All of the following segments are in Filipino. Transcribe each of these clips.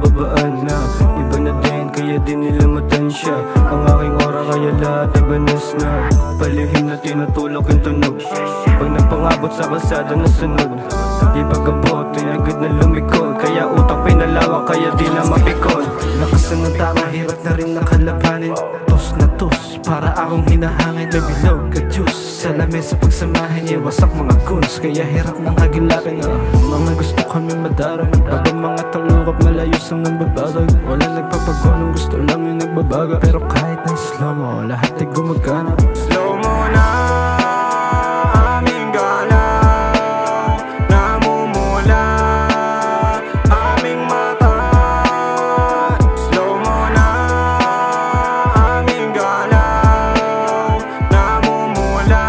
babaan na. Iba na din, kaya di nila matansya. Ang aking aura kaya lahat ay banas na. Palihim na tinutulok yung tunog. Pag nagpangabot sa kalsada na sunod, di pagkabot, ay agad na lumikod. Kaya utak pinalawak, kaya di na mapikon. Lakas ng tama, hirap na rin nakalabanin. Tos na tos, para akong hinahangin. May bilog ka juice, sa lamesa pagsamahin. Iwasak mga guns, kaya hirap ng hagilapin. Mga gusto kami madarang, bago mga talukap malayo sa nagbabadag. Wala nagpapago nung gusto lang yung nagbabaga. Pero kahit na slow mo, lahat ay gumagana. Slow mo na aming galaw, namumula aming mata. Slow mo na aming galaw, namumula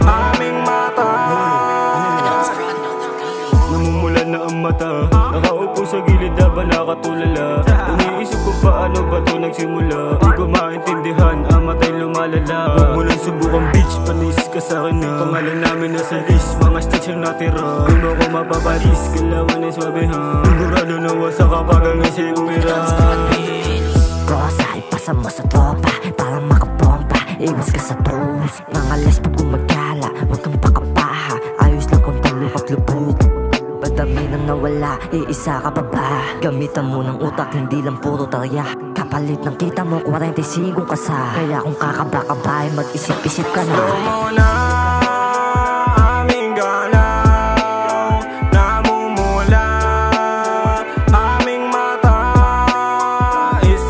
aming mata. Namumula na ang mata, nakaupo sa gilid habang nakatulala. Iniisip ko paano ba ito nagsimula. Di ko maintindihan, ang matay lumalala. Huwag mo lang subukang bitch, panis ka sa'kin na. Pangalan namin nasa list, mga stage ang natira. Kung ako mapapalis, kailangan ay swabehan. Sigurado na wasak kapag ang isip umira. Rosa, ipasa mo sa tropa, parang makabomba. Iwas ka sa toes, nangalas pag gumagala. Huwag kang pakapaha, ayos lang kung talukap lubog. Padami na nawala, iisa ka pa ba? Gamitan mo ng utak, hindi lang puro tarya. Kapalit ng kita mo, 45 ka sa. Kaya kung kakaba-kabay, mag-isip-isip ka na. Slow mo na aming galaw, namumula aming mata.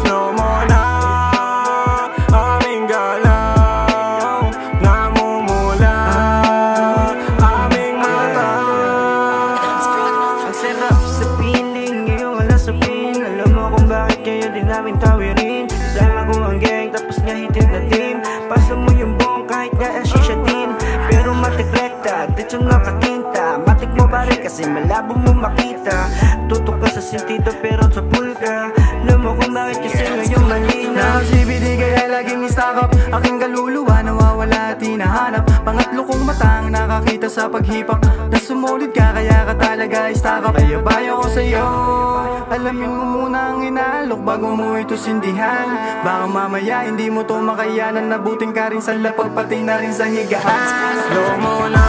Slow mo na aming galaw, namumula aming mata. Ang sarap sa piling, ngayon wala sa pin. Alam mo kung bakit kaya di namin tawirin. Sama ko ang gang, tapos nga hitin na team. Pasa mo yung bong kahit nga shisha din. Pero matik rekta, dito nakatinta. Matik mo pa rin kasi malabo mo makita. Tutok ka sa sentido pero sa pool ka. Alam mo kung bakit kasi ngayon malina. Naka-CBD kaya laging i-stock up. Aking kaluluwa nawawala at hinahanap. Pangatlo kong matang nakakita sa paghipak. Na sumulid ka kaya ka talaga i-stock up. Bayo-bayo ko sa'yo, alamin mo muna ang inaalok bago mo ito sindihan. Baka mamaya hindi mo to makayanan. Nabuting ka rin sa lapag pati na rin sa higaan. Slow mo na